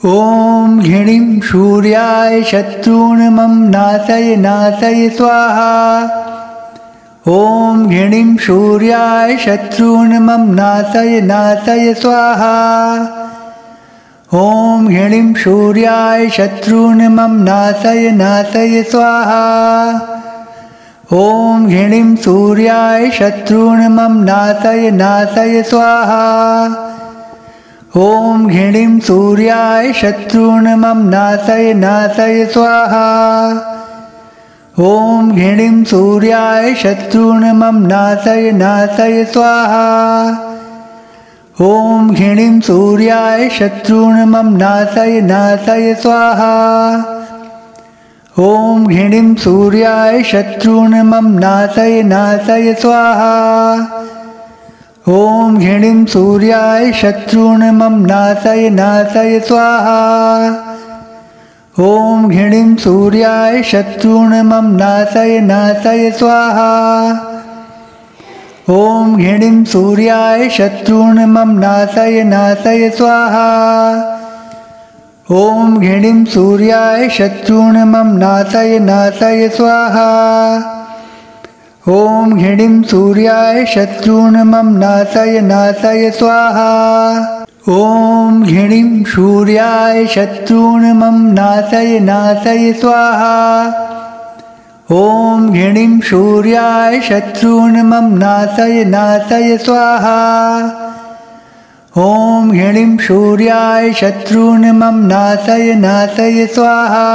ॐ घृणीं सूर्याय शत्रून् मम नाशय नाशय स्वाहा। ॐ घृणीं सूर्याय शत्रून् मम नाशय नाशय स्वाहा। ॐ घृणीं सूर्याय शत्रून् मम नाशय नाशय स्वाहा। ॐ घृणीं सूर्याय शत्रून् मम नाशय नाशय स्वाहा। ॐ घृणीं सूर्याय शत्रून् मम नाशय नाशय स्वाहा। ॐ घृणीं सूर्याय शत्रून् मम नाशय नाशय स्वाहा। ॐ घृणीं सूर्याय शत्रून् मम नाशय नाशय स्वाहा। ॐ घृणीं सूर्याय शत्रून् मम नाशय नाशय स्वाहा। ॐ घृणीं सूर्याय शत्रून् मम नाशय नाशय स्वाहा। ॐ घृणीं सूर्याय शत्रून् मम नाशय नाशय स्वाहा। ॐ घृणीं सूर्याय शत्रून् मम नाशय नाशय स्वाहा। ॐ घृणीं सूर्याय शत्रून् मम नाशय नाशय स्वाहा। ॐ घृणीं सूर्याय शत्रून् मम नाशय नाशय स्वाहा। ॐ घृणीं सूर्याय शत्रून् मम नाशय नाशय स्वाहा। ॐ घृणीं सूर्याय शत्रून् मम नाशय नाशय स्वाहा। ॐ घृणीं सूर्याय शत्रून् मम नाशय नाशय स्वाहा।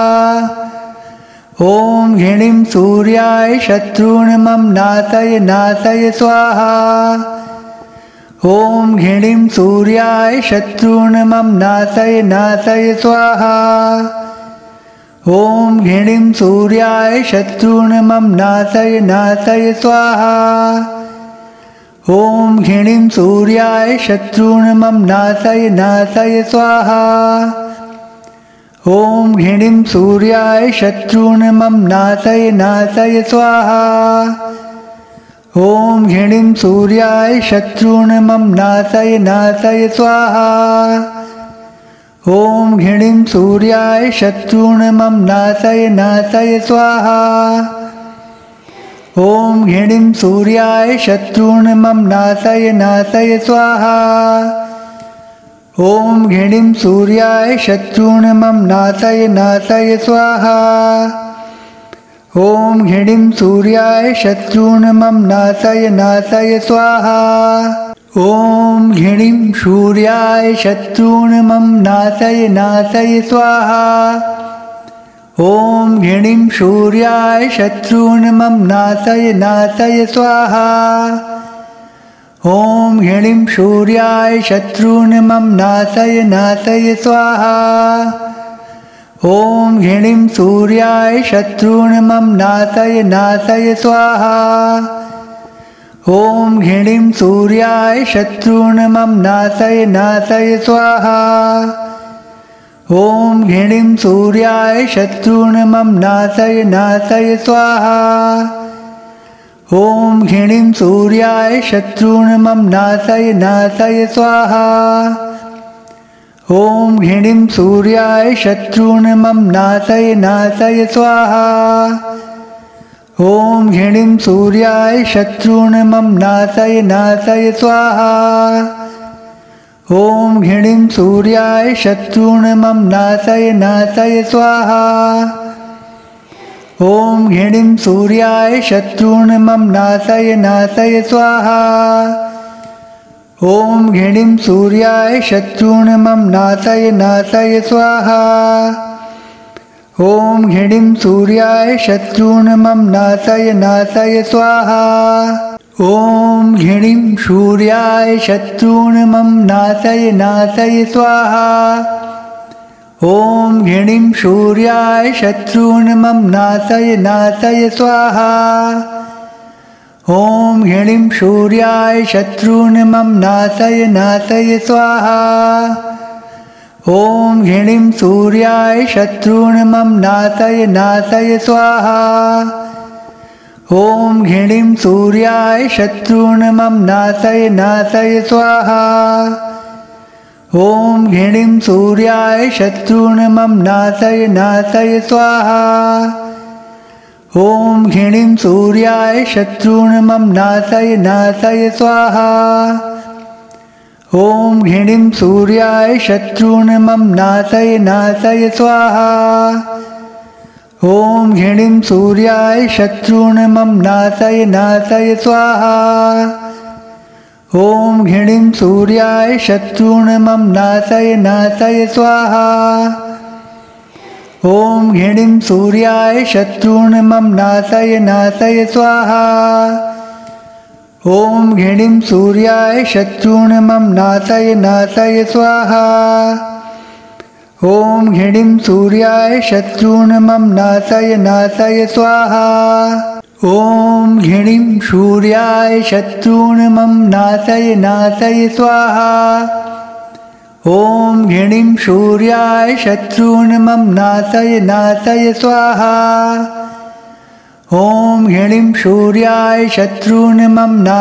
ॐ घृणीं सूर्याय शत्रून् मम नाशय नाशय स्वाहा। ॐ घृणीं सूर्याय शत्रून् मम नाशय नाशय स्वाहा। ॐ घृणीं सूर्याय शत्रून् मम नाशय नाशय स्वाहा। ॐ घृणीं सूर्याय शत्रून् मम नाशय नाशय स्वाहा। ॐ घृणीं सूर्याय शत्रून् मम नाशय नाशय स्वाहा। ॐ घृणीं सूर्याय शत्रून् मम नाशय नाशय स्वाहा। ॐ घृणीं सूर्याय शत्रून् मम नाशय नाशय स्वाहा। ॐ घृणीं सूर्याय शत्रून् मम नाशय नाशय स्वाहा। ॐ घृणीं सूर्याय शत्रून् मम नाशय नाशय स्वाहा। ॐ घृणीं सूर्याय शत्रून् मम नाशय नाशय स्वाहा। ॐ घृणीं सूर्याय शत्रून् मम नाशय नाशय स्वाहा। ॐ घृणीं सूर्याय शत्रून् मम नाशय नाशय स्वाहा। ॐ घृणीं सूर्याय शत्रून् मम नाशय नाशय स्वाहा। ॐ घृणीं सूर्याय शत्रून् मम नाशय नाशय स्वाहा। ॐ घृणीं सूर्याय शत्रून् मम नाशय नाशय स्वाहा। ॐ घृणीं सूर्याय शत्रून् मम नाशय नाशय स्वाहा। ॐ घृणीं सूर्याय शत्रून् मम नाशय नाशय स्वाहा। ॐ घृणीं सूर्याय शत्रून् मम नाशय नाशय स्वाहा। ॐ घृणीं सूर्याय शत्रून् मम नाशय नाशय स्वाहा। ॐ घृणीं सूर्याय शत्रून् मम नाशय नाशय स्वाहा। ॐ घृणीं सूर्याय शत्रून् मम नाशय नाशय स्वाहा। ॐ घृणीं सूर्याय शत्रून् मम नाशय नाशय स्वाहा। ॐ घृणीं सूर्याय शत्रून् मम नाशय नाशय स्वाहा। ॐ घृणीं सूर्याय शत्रून् मम नाशय नाशय स्वाहा। ॐ घृणीं सूर्याय शत्रून् मम नाशय नाशय स्वाहा। ॐ घृणीं सूर्याय शत्रून् मम नाशय नाशय स्वाहा। ॐ घृणीं सूर्याय शत्रून् मम नाशय नाशय स्वाहा। ॐ घृणीं सूर्याय शत्रून् मम नाशय नाशय स्वाहा। ॐ घृणिं सूर्याय शत्रून् मम नाशय नाशय स्वाहा ॐ घृणिं सूर्याय शत्रून् मम नाशय नाशय स्वाहा ॐ घृणिं सूर्याय शत्रून् मम नाशय नाशय स्वाहा ॐ घृणिं सूर्याय शत्रून् मम नाशय नाशय स्वाहा ॐ घृणिं सूर्याय शत्रून् मम नाशय नाशय स्वाहा ॐ घृणिं सूर्याय शत्रून् मम नाशय नाशय स्वाहा ॐ घृणिं सूर्याय शत्रून् मम नाशय नाशय स्वाहा ॐ घृणिं सूर्याय शत्रून् मम नाशय नाशय स्वाहा ॐ घृणिं सूर्याय शत्रून् मम नाशय नाशय स्वाहा ॐ घृणिं सूर्याय शत्रून् मम नाशय नाशय स्वाहा ॐ घृणिं सूर्याय शत्रून् मम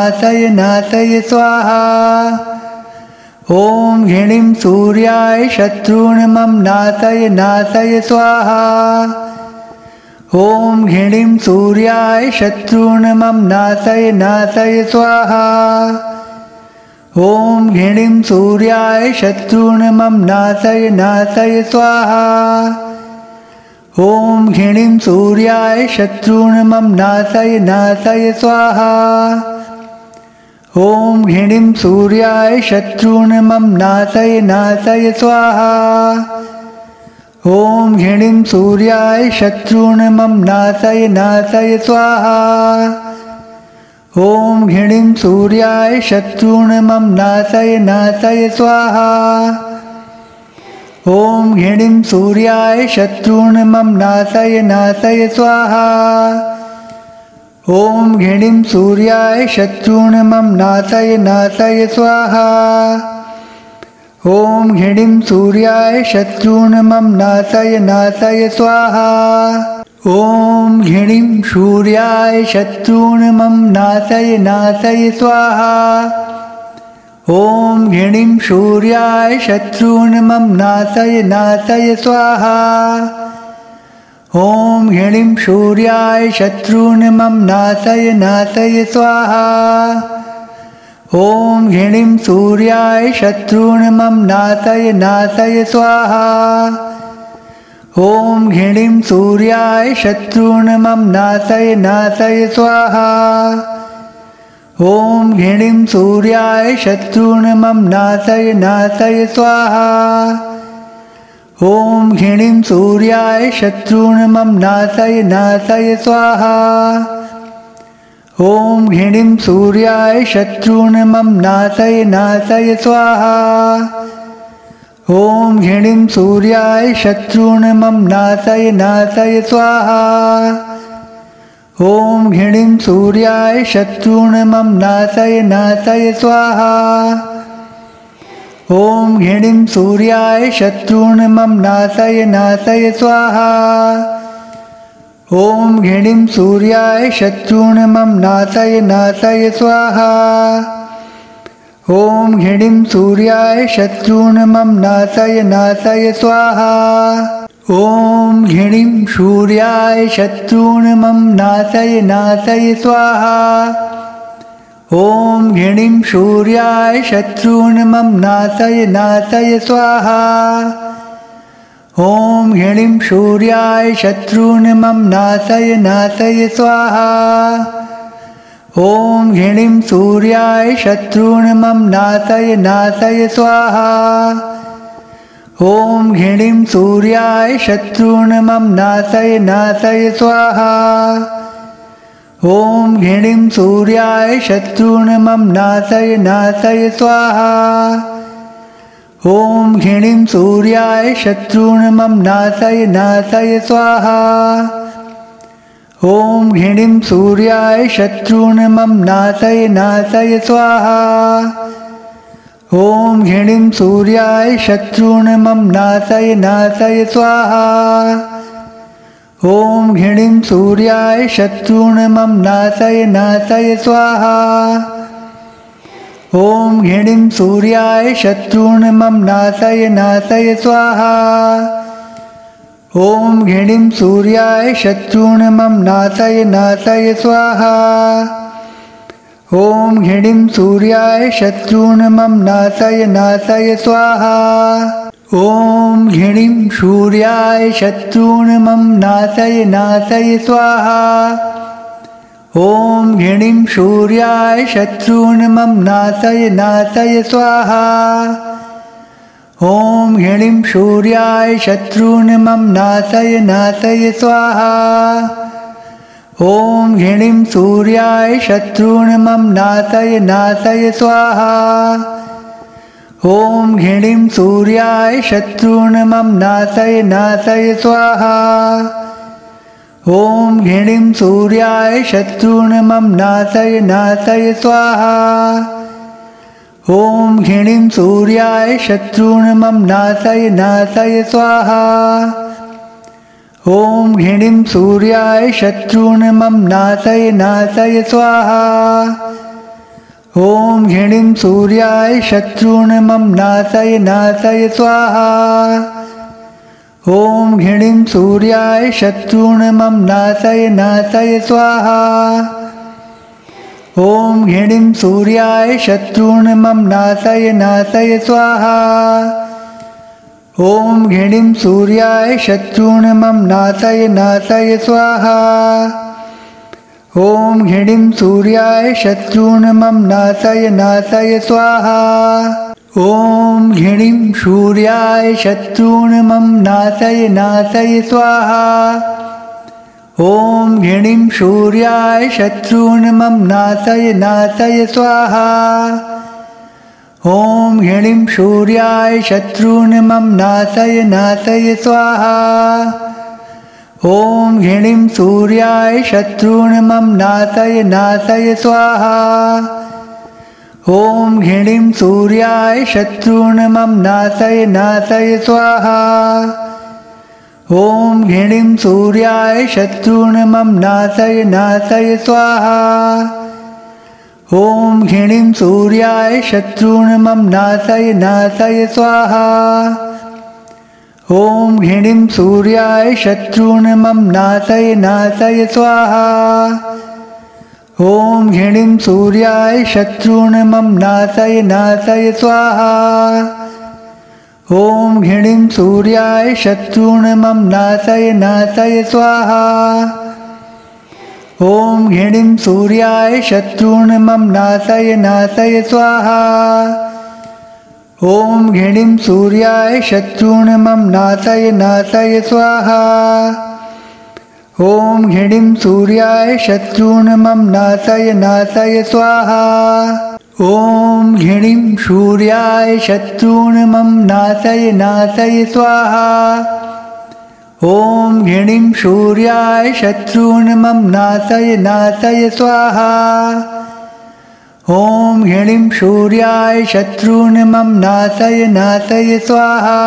नाशय नाशय स्वाहा ॐ घृणिं सूर्याय शत्रून् मम नाशय नाशय स्वाहा ॐ घृणिं सूर्याय शत्रून् मम नाशय नाशय स्वाहा ॐ घृणिं सूर्याय शत्रून् मम नाशय नाशय स्वाहा ॐ घृणिं सूर्याय शत्रून् मम नाशय नाशय स्वाहा ॐ घृणिं सूर्याय शत्रून् मम नाशय नाशय स्वाहा ॐ घृणिं सूर्याय शत्रून् मम नाशय नाशय स्वाहा ॐ घृणिं सूर्याय शत्रून् मम नाशय नाशय स्वाहा ॐ घृणिं सूर्याय शत्रून् मम नाशय नाशय स्वाहा ॐ घृणिं सूर्याय शत्रून् मम नाशय नाशय स्वाहा ॐ घृणिं सूर्याय शत्रून् मम नाशय नाशय स्वाहा ॐ घृणिं सूर्याय शत्रून् मम नाशय नाशय स्वाहा ॐ घृणिं सूर्याय शत्रून् मम नाशय नाशय स्वाहा ॐ घृणिं सूर्याय शत्रून् मम नाशय नाशय स्वाहा ॐ घृणिं सूर्याय शत्रून् मम नाशय नाशय स्वाहा ॐ घृणिं सूर्याय शत्रून् मम नाशय नाशय स्वाहा ॐ घृणिं सूर्याय शत्रून् मम नाशय नाशय स्वाहा ॐ घृणिं सूर्याय शत्रून् मम नाशय नाशय स्वाहा ॐ घृणिं सूर्याय शत्रून् मम नाशय नाशय स्वाहा ॐ घृणिं सूर्याय शत्रून् मम नाशय नाशय स्वाहा ॐ घृणिं सूर्याय शत्रून् मम नाशय नाशय स्वाहा ॐ घृणिं सूर्याय शत्रून् मम नाशय नाशय स्वाहा ॐ घृणिं सूर्याय शत्रून् मम नाशय नाशय स्वाहा ॐ घृणिं सूर्याय शत्रून् मम नाशय नाशय स्वाहा ॐ घृणिं सूर्याय शत्रून् मम नाशय नाशय स्वाहा ॐ घृणिं सूर्याय शत्रून् मम नाशय नाशय स्वाहा ॐ घृणिं सूर्याय शत्रून् मम नाशय नाशय स्वाहा ॐ घृणिं सूर्याय शत्रून् मम नाशय नाशय स्वाहा ॐ घृणिं सूर्याय शत्रून् मम नाशय नाशय स्वाहा ॐ घृणिं सूर्याय शत्रून् मम नाशय नाशय स्वाहा ॐ घृणिं सूर्याय शत्रून् मम नाशय नाशय स्वाहा ॐ घृणिं सूर्याय शत्रून् मम नाशय नाशय स्वाहा ॐ घृणिं सूर्याय शत्रून् मम नाशय नाशय स्वाहा ॐ घृणिं सूर्याय शत्रून् मम नाशय नाशय स्वाहा ॐ घृणिं सूर्याय शत्रून् मम नाशय नाशय स्वाहा ॐ घृणिं सूर्याय शत्रून् मम नाशय नाशय स्वाहा ॐ घृणिं सूर्याय शत्रून् मम नाशय नाशय स्वाहा ॐ घृणिं सूर्याय शत्रून् मम नाशय नाशय स्वाहा ॐ घृणिं सूर्याय शत्रून् मम नाशय नाशय स्वाहा ॐ घृणिं सूर्याय शत्रून् मम नाशय नाशय स्वाहा ॐ घृणिं सूर्याय शत्रून् मम नाशय नाशय स्वाहा ॐ घृणिं सूर्याय शत्रून् मम नाशय नाशय स्वाहा ॐ घृणिं सूर्याय शत्रून् मम नाशय नाशय स्वाहा ॐ घृणिं सूर्याय शत्रून् मम नाशय नाशय स्वाहा ॐ घृणिं सूर्याय शत्रून् मम नाशय नाशय स्वाहा ॐ घृणिं सूर्याय शत्रून् मम नाशय नाशय स्वाहा ॐ घृणिं सूर्याय शत्रून् मम नाशय नाशय स्वाहा ॐ घृणिं सूर्याय शत्रून् मम नाशय नाशय स्वाहा ॐ घृणिं सूर्याय शत्रून् मम नाशय नाशय स्वाहा ॐ घृणिं सूर्याय शत्रून् मम नाशय नाशय स्वाहा ॐ घृणिं सूर्याय शत्रून् मम नाशय नाशय स्वाहा ॐ घृणिं सूर्याय शत्रून् मम नाशय नाशय स्वाहा ॐ घृणिं सूर्याय शत्रून् मम नाशय नाशय स्वाहा ॐ घृणिं सूर्याय शत्रून् मम नाशय नाशय स्वाहा ॐ घृणिं सूर्याय शत्रून् मम नाशय नाशय स्वाहा ॐ घृणिं सूर्याय शत्रून् मम नाशय नाशय स्वाहा ॐ घृणिं सूर्याय शत्रून् मम नाशय नाशय स्वाहा ॐ घृणिं सूर्याय शत्रून् मम नाशय नाशय स्वाहा ॐ घृणिं सूर्याय शत्रून् मम नाशय नाशय स्वाहा ॐ घृणिं सूर्याय शत्रून् मम नाशय नाशय स्वाहा ॐ घृणिं सूर्याय शत्रून् मम नाशय नाशय स्वाहा ॐ घृणिं सूर्याय शत्रून् मम नाशय नाशय स्वाहा ॐ घृणिं सूर्याय शत्रून् मम नाशय नाशय स्वाहा ॐ घृणिं सूर्याय शत्रून् मम नाशय नाशय स्वाहा ॐ घृणिं सूर्याय शत्रून् मम नाशय नाशय स्वाहा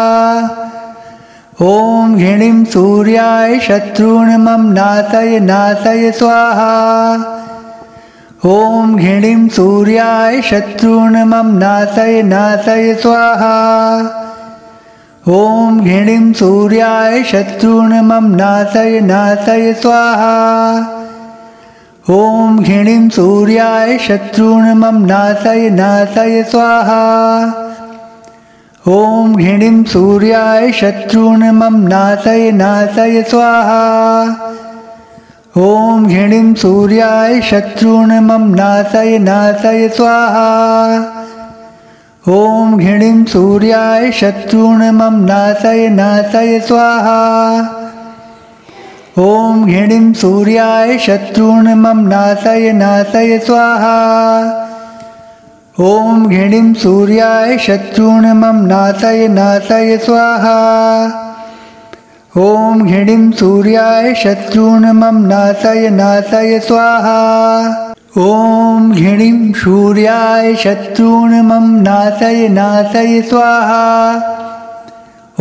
ॐ घृणिं सूर्याय शत्रून् मम नाशय नाशय स्वाहा ॐ घृणिं सूर्याय शत्रून् मम नाशय नाशय स्वाहा ॐ घृणिं सूर्याय शत्रून् मम नाशय नाशय स्वाहा ॐ घृणिं सूर्याय शत्रून् मम नाशय नाशय स्वाहा ॐ घृणिं सूर्याय शत्रून् मम नाशय नाशय स्वाहा ॐ घृणिं सूर्याय शत्रून् मम नाशय नाशय स्वाहा ॐ घृणिं सूर्याय शत्रून् मम नाशय नाशय स्वाहा ॐ घृणिं सूर्याय शत्रून् मम नाशय नाशय स्वाहा ॐ घृणिं सूर्याय शत्रून् मम नाशय नाशय स्वाहा ॐ घृणिं सूर्याय शत्रून् मम नाशय नाशय स्वाहा ॐ घृणिं सूर्याय शत्रून् मम नाशय नाशय स्वाहा ॐ घृणिं सूर्याय शत्रून् मम नाशय नाशय स्वाहा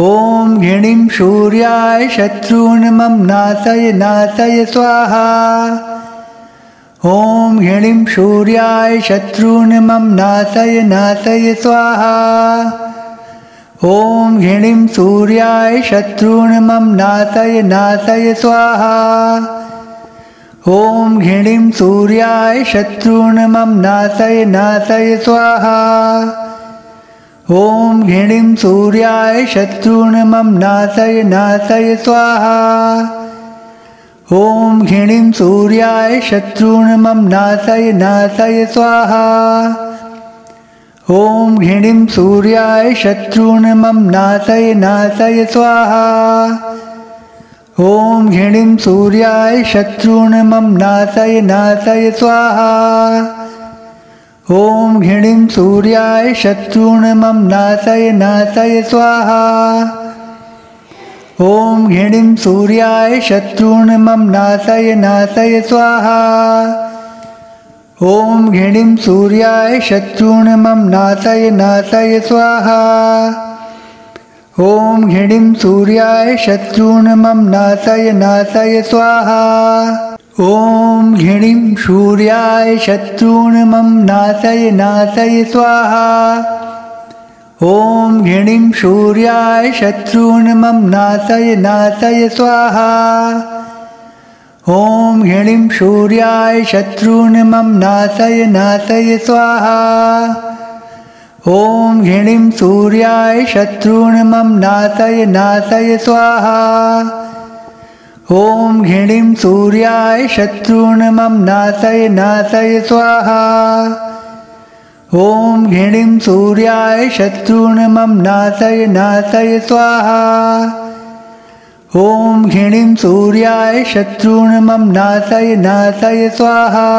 ॐ घृणिं सूर्याय शत्रून् मम नाशय नाशय स्वाहा ॐ घृणिं सूर्याय शत्रून् मम नाशय नाशय स्वाहा। ॐ घृणिं सूर्याय शत्रून् मम नाशय नाशय स्वाहा। ॐ घृणिं सूर्याय शत्रून् मम नाशय नाशय स्वाहा। ॐ घृणिं सूर्याय शत्रून् मम नाशय नाशय स्वाहा। ॐ घृणिं सूर्याय शत्रून् मम नाशय नाशय स्वाहा। ॐ घृणिं सूर्याय शत्रून् मम नाशय नाशय स्वाहा। ॐ घृणिं सूर्याय शत्रून् मम नाशय नाशय स्वाहा। ॐ घृणिं सूर्याय शत्रून् मम नाशय नाशय स्वाहा। ॐ घृणिं सूर्याय शत्रून् मम नाशय नाशय स्वाहा। ॐ घृणिं सूर्याय शत्रून् मम नाशय नाशय स्वाहा। ॐ घृणिं सूर्याय शत्रून् मम नाशय नाशय स्वाहा। ॐ घृणिं सूर्याय शत्रून् मम नाशय नाशय स्वाहा। ॐ घृणिं सूर्याय शत्रून् मम नाशय नाशय स्वाहा। ॐ घृणिं सूर्याय शत्रून् मम नाशय नाशय स्वाहा। ॐ घृणिं सूर्याय शत्रून् मम नाशय नाशय स्वाहा। ॐ घृणिं सूर्याय शत्रून् मम नाशय नाशय स्वाहा। ॐ घृणिं सूर्याय शत्रून् मम नाशय नाशय स्वाहा। ॐ घृणिं सूर्याय शत्रून् मम नाशय नाशय स्वाहा।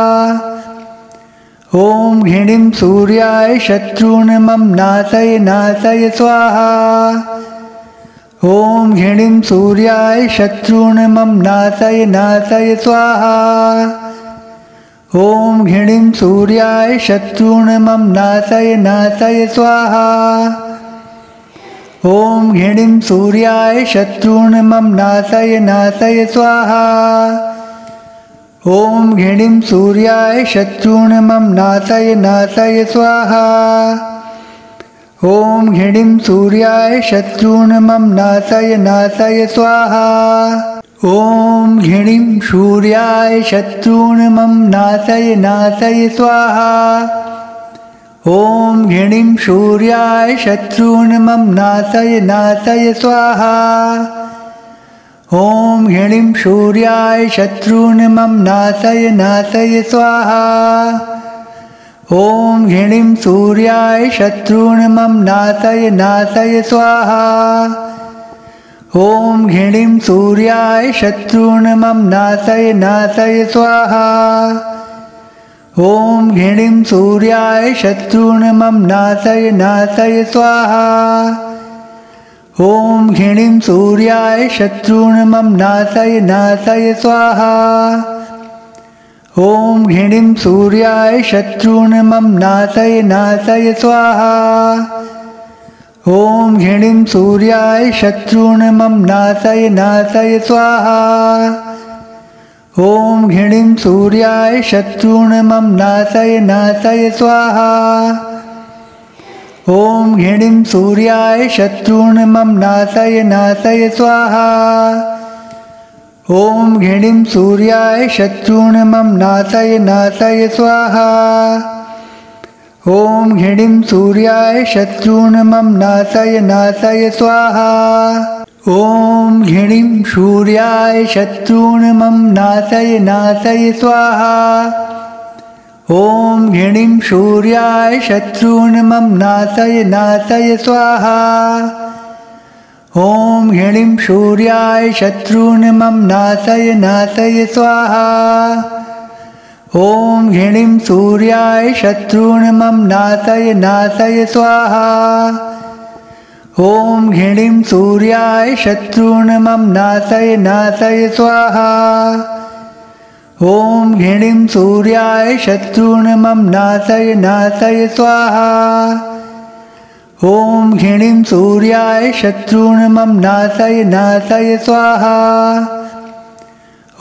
ॐ घृणिं सूर्याय शत्रून् मम नाशय नाशय स्वाहा। ॐ घृणिं सूर्याय शत्रून् मम नाशय नाशय स्वाहा। ॐ घृणिं सूर्याय शत्रून् मम नाशय नाशय स्वाहा। ॐ घृणिं सूर्याय शत्रून् मम नाशय नाशय स्वाहा। ॐ घृणिं सूर्याय शत्रून् मम नाशय नाशय स्वाहा। ॐ घृणिं सूर्याय शत्रून् मम नाशय नाशय स्वाहा। ॐ घृणिं सूर्याय शत्रून् मम नाशय नाशय स्वाहा। ॐ घृणिं सूर्याय शत्रून् मम नाशय नाशय स्वाहा। ॐ घृणिं सूर्याय शत्रून् मम नाशय नाशय स्वाहा। ॐ घृणिं सूर्याय शत्रून् मम नाशय नाशय स्वाहा। ॐ घृणिं सूर्याय शत्रून् मम नाशय नाशय स्वाहा। ॐ घृणिं सूर्याय शत्रून् मम नाशय नाशय स्वाहा। ॐ घृणिं सूर्याय शत्रून् मम नाशय नाशय स्वाहा। ॐ घृणिं सूर्याय शत्रून् मम नाशय नाशय स्वाहा। ॐ घृणिं सूर्याय शत्रून् मम नाशय नाशय स्वाहा। ॐ घृणिं सूर्याय शत्रून् मम नाशय नाशय स्वाहा। ॐ घृणिं सूर्याय शत्रून् मम नाशय नाशय स्वाहा। ॐ घृणिं सूर्याय शत्रून् मम नाशय नाशय स्वाहा। ॐ घृणिं सूर्याय शत्रून् मम नाशय नाशय स्वाहा। ॐ घृणिं सूर्याय शत्रून् मम नाशय नाशय स्वाहा। ॐ घृणिं सूर्याय शत्रून् मम नाशय नाशय स्वाहा। ॐ घृणिं सूर्याय शत्रून् मम नाशय नाशय स्वाहा। ॐ घृणिं सूर्याय शत्रून् मम नाशय नाशय स्वाहा। ॐ घृणिं सूर्याय शत्रून् मम नाशय नाशय स्वाहा। ॐ घृणिं सूर्याय शत्रून् मम नाशय नाशय स्वाहा। ॐ घृणिं सूर्याय शत्रून् मम नाशय नाशय स्वाहा।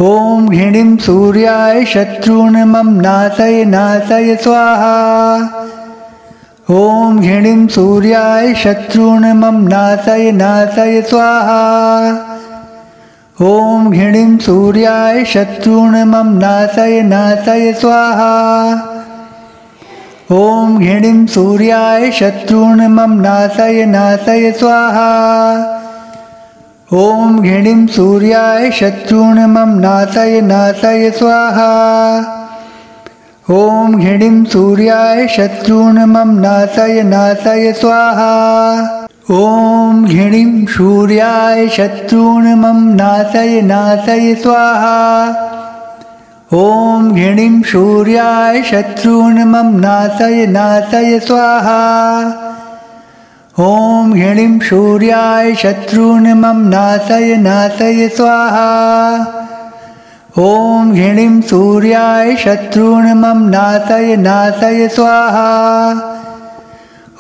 ॐ घृणिं सूर्याय शत्रून् मम नाशय नाशय स्वाहा। ॐ घृणिं सूर्याय शत्रून् मम नाशय नाशय स्वाहा। ॐ घृणिं सूर्याय शत्रून् मम नाशय नाशय स्वाहा। ॐ घृणिं सूर्याय शत्रून् मम नाशय नाशय स्वाहा। ॐ घृणिं सूर्याय शत्रून् मम नाशय नाशय स्वाहा। ॐ घृणिं सूर्याय शत्रून् मम नाशय नाशय स्वाहा। ॐ घृणिं सूर्याय शत्रून् मम नाशय नाशय स्वाहा। ॐ घृणिं सूर्याय शत्रून् मम नाशय नाशय स्वाहा। ॐ घृणिं सूर्याय शत्रून् मम नाशय नाशय स्वाहा। ॐ घृणिं सूर्याय शत्रून् मम नाशय नाशय स्वाहा।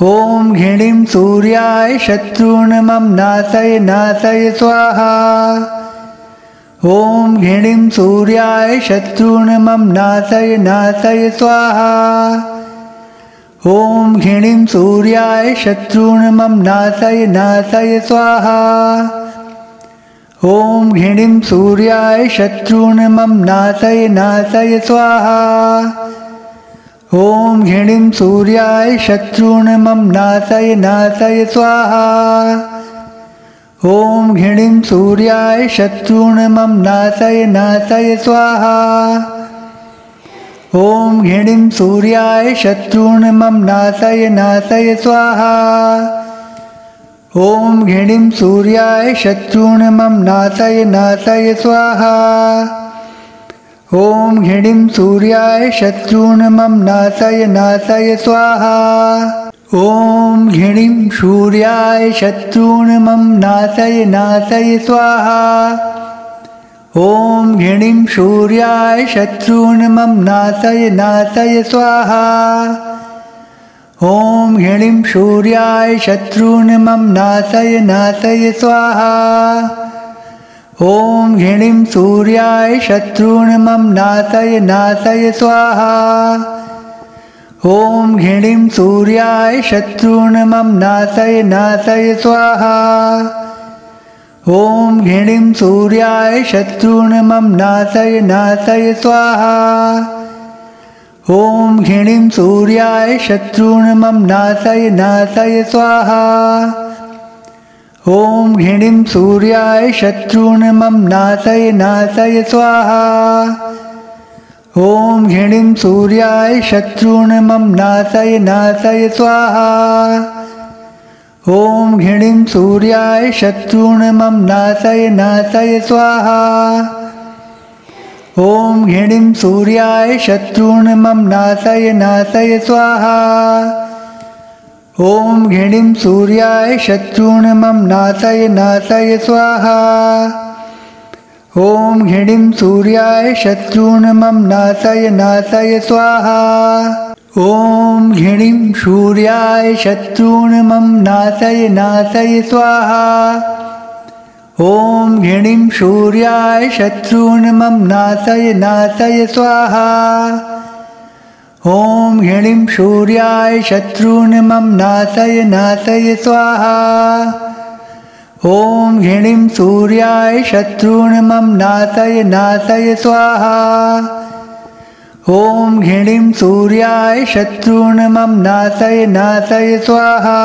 ॐ घृणिं सूर्याय शत्रून् मम नाशय नाशय स्वाहा। ॐ घृणिं सूर्याय शत्रून् मम नाशय नाशय स्वाहा। ॐ घृणिं सूर्याय शत्रून् मम नाशय नाशय स्वाहा। ॐ घृणिं सूर्याय शत्रून् मम नाशय नाशय स्वाहा। ॐ घृणिं सूर्याय शत्रून् मम नाशय नाशय स्वाहा। ॐ घृणिं सूर्याय शत्रून् मम नाशय नाशय स्वाहा। ॐ घृणिं सूर्याय शत्रून् मम नाशय नाशय स्वाहा। ॐ घृणिं सूर्याय शत्रून् मम नाशय नाशय स्वाहा। ॐ घृणिं सूर्याय शत्रून् मम नाशय नाशय स्वाहा। ॐ घृणिं सूर्याय शत्रून् मम नाशय नाशय स्वाहा। ॐ घृणिं सूर्याय शत्रून् मम नाशय नाशय स्वाहा। ॐ घृणिं सूर्याय शत्रून् मम नाशय नाशय स्वाहा। ॐ घृणिं सूर्याय शत्रून् मम नाशय नाशय स्वाहा। ॐ घृणिं सूर्याय शत्रून् मम नाशय नाशय स्वाहा। ॐ घृणिं सूर्याय शत्रून् मम नाशय नाशय स्वाहा। ॐ घृणिं सूर्याय शत्रून् मम नाशय नाशय स्वाहा। ॐ घृणिं सूर्याय शत्रून् मम नाशय नाशय स्वाहा। ॐ घृणिं सूर्याय शत्रून् मम नाशय नाशय स्वाहा। ॐ घृणिं सूर्याय शत्रून् मम नाशय नाशय स्वाहा। ॐ घृणिं सूर्याय शत्रून् मम नाशय नाशय स्वाहा। ॐ घृणिं सूर्याय शत्रून् मम नाशय नाशय स्वाहा। ॐ घृणिं सूर्याय शत्रून् मम नाशय नाशय स्वाहा। ॐ घृणिं सूर्याय शत्रून् मम नाशय नाशय स्वाहा। ॐ घृणिं सूर्याय शत्रून् मम नाशय नाशय स्वाहा। ॐ घृणिं सूर्याय शत्रून् मम नाशय नाशय स्वाहा। ॐ घृणिं सूर्याय शत्रून् मम नाशय नाशय स्वाहा। ॐ घृणिं सूर्याय शत्रून् मम नाशय नाशय स्वाहा।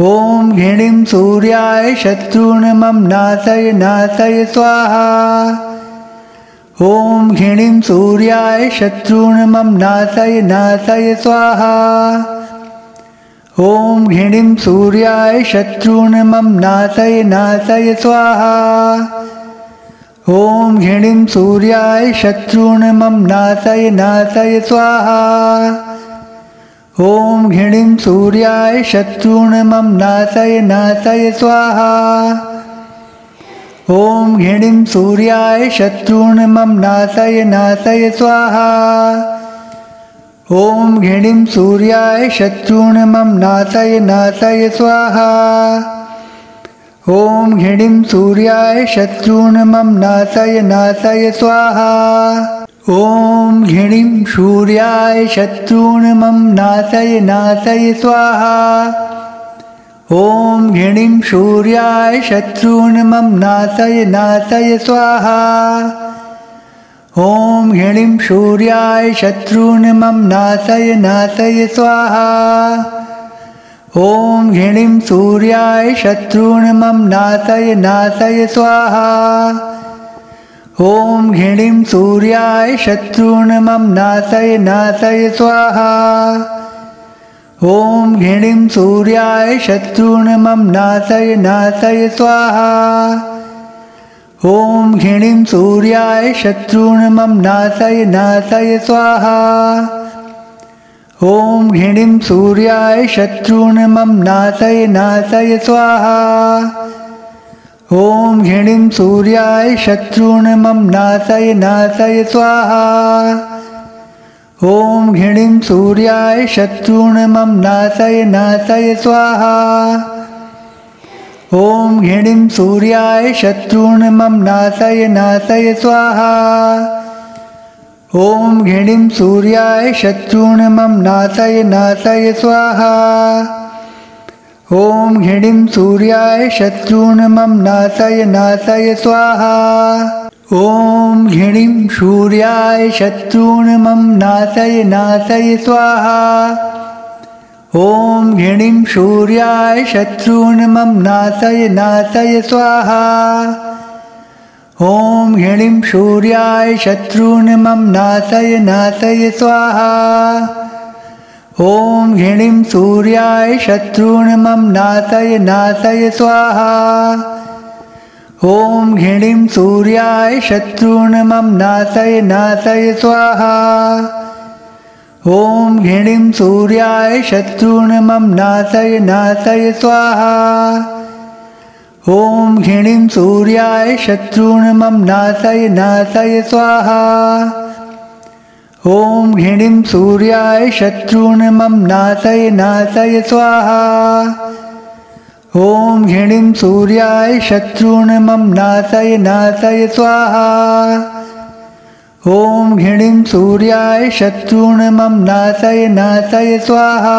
ॐ घृणिं सूर्याय शत्रून् मम नाशय नाशय स्वाहा। ॐ घृणिं सूर्याय शत्रून् मम नाशय नाशय स्वाहा। ॐ घृणिं सूर्याय शत्रून् मम नाशय नाशय स्वाहा। ॐ घृणिं सूर्याय शत्रून् मम नाशय नाशय स्वाहा। ॐ घृणिं सूर्याय शत्रून् मम नाशय नाशय स्वाहा। ॐ घृणिं सूर्याय शत्रून् मम नाशय नाशय स्वाहा। ॐ घृणिं सूर्याय शत्रून् मम नाशय नाशय स्वाहा। ॐ घृणिं सूर्याय शत्रून् मम नाशय नाशय स्वाहा। ॐ घृणिं सूर्याय शत्रून् मम नाशय नाशय स्वाहा। ॐ घृणिं सूर्याय शत्रून् मम नाशय नाशय स्वाहा। ॐ घृणिं सूर्याय शत्रून् मम नाशय नाशय स्वाहा। ॐ घृणिं सूर्याय शत्रून् मम नाशय नाशय स्वाहा। ॐ घृणिं सूर्याय शत्रून् मम नाशय नाशय स्वाहा। ॐ घृणिं सूर्याय शत्रून् मम नाशय नाशय स्वाहा। ॐ घृणिं सूर्याय शत्रून् मम नाशय नाशय स्वाहा। ॐ घृणिं सूर्याय शत्रून् मम नाशय नाशय स्वाहा। ॐ घृणिं सूर्याय शत्रून् मम नाशय नाशय स्वाहा। ॐ घृणिं सूर्याय शत्रून् मम नाशय नाशय स्वाहा। ॐ घृणिं सूर्याय शत्रून् मम नाशय नाशय स्वाहा। ॐ घृणिं सूर्याय शत्रून् मम नाशय नाशय स्वाहा। ॐ घृणिं सूर्याय शत्रून् मम नाशय नाशय स्वाहा। ॐ घृणिं सूर्याय शत्रून् मम नाशय नाशय स्वाहा। ॐ घृणिं सूर्याय शत्रून् मम नाशय नाशय स्वाहा। ॐ घृणिं सूर्याय शत्रून् मम नाशय नाशय स्वाहा। ॐ घृणिं सूर्याय शत्रून् मम नाशय नाशय स्वाहा। ॐ घृणिं सूर्याय शत्रून् मम नाशय नाशय स्वाहा। ॐ घृणिं सूर्याय शत्रून् मम नाशय नाशय स्वाहा। ॐ घृणिं सूर्याय शत्रून् मम नाशय नाशय स्वाहा। ॐ घृणिं सूर्याय शत्रून् मम नाशय नाशय स्वाहा। ॐ घृणिं सूर्याय शत्रून् मम नाशय नाशय स्वाहा। ॐ घृणिं सूर्याय शत्रून् मम नाशय नाशय स्वाहा।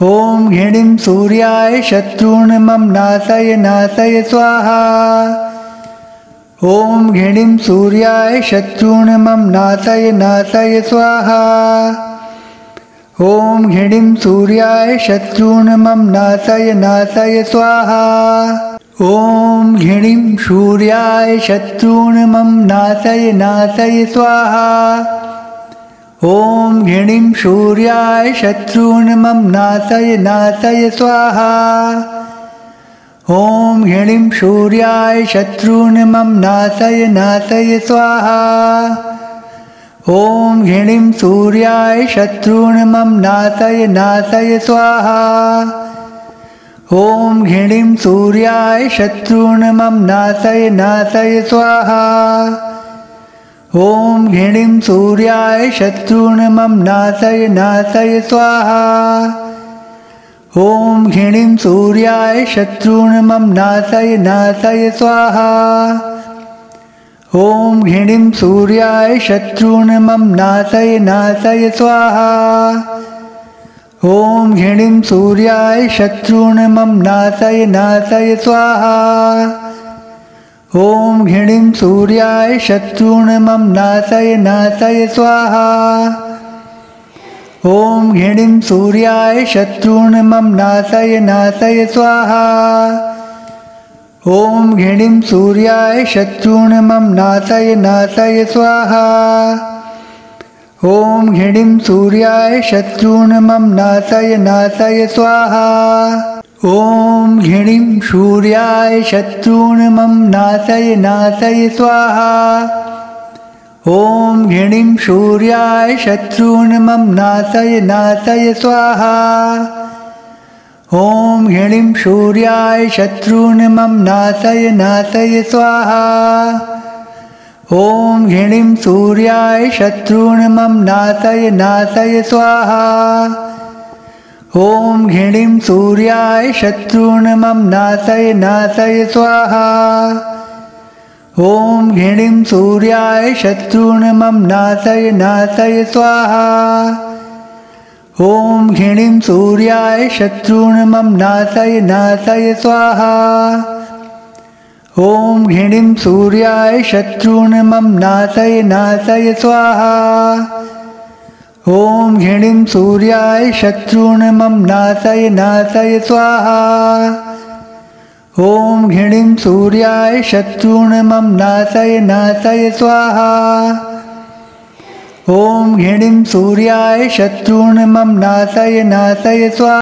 ॐ घृणिं सूर्याय शत्रून् मम नाशय नाशय स्वाहा। ॐ घृणिं सूर्याय शत्रून् मम नाशय नाशय स्वाहा। ॐ घृणिं सूर्याय शत्रून् मम नाशय नाशय स्वाहा। ॐ घृणिं सूर्याय शत्रून् मम नाशय नाशय स्वाहा। ॐ घृणिं सूर्याय शत्रून् मम नाशय नाशय स्वाहा। ॐ घृणिं सूर्याय शत्रून् मम नाशय नाशय स्वाहा। ॐ घृणिं सूर्याय शत्रून् मम नाशय नाशय स्वाहा। ॐ घृणिं सूर्याय शत्रून् मम नाशय नाशय स्वाहा। ॐ घृणिं सूर्याय शत्रून् मम नाशय नाशय स्वाहा। ॐ घृणिं सूर्याय शत्रून् मम नाशय नाशय स्वाहा। ॐ घृणिं सूर्याय शत्रून् मम नाशय नाशय स्वाहा। ॐ घृणिं सूर्याय शत्रून् मम नाशय नाशय स्वाहा। ॐ घृणिं सूर्याय शत्रून् मम नाशय नाशय स्वाहा। ॐ घृणिं सूर्याय शत्रून् मम नाशय नाशय स्वाहा। ॐ घृणिं सूर्याय शत्रून् मम नाशय नाशय स्वाहा। ॐ घृणिं सूर्याय शत्रून् मम नाशय नाशय स्वाहा। ॐ घृणिं सूर्याय शत्रून् मम नाशय नाशय स्वाहा। ॐ घृणिं सूर्याय शत्रून् मम नाशय नाशय स्वाहा। ॐ घृणिं सूर्याय शत्रून् मम नाशय नाशय स्वाहा। ॐ घृणिं सूर्याय शत्रून् मम नाशय नाशय स्वाहा। ॐ घृणिं सूर्याय शत्रून् मम नाशय नाशय स्वाहा। ॐ घृणिं सूर्याय शत्रून् मम नाशय नाशय स्वाहा। ॐ घृणिं सूर्याय शत्रून् मम नाशय नाशय स्वाहा। ॐ घृणिं सूर्याय शत्रून् मम नाशय नाशय स्वाहा। ॐ घृणिं सूर्याय शत्रून् मम नाशय नाशय स्वाहा। ॐ घृणिं सूर्याय शत्रून् मम नाशय नाशय स्वाहा। ॐ घृणिं सूर्याय शत्रून् मम नाशय नाशय स्वाहा।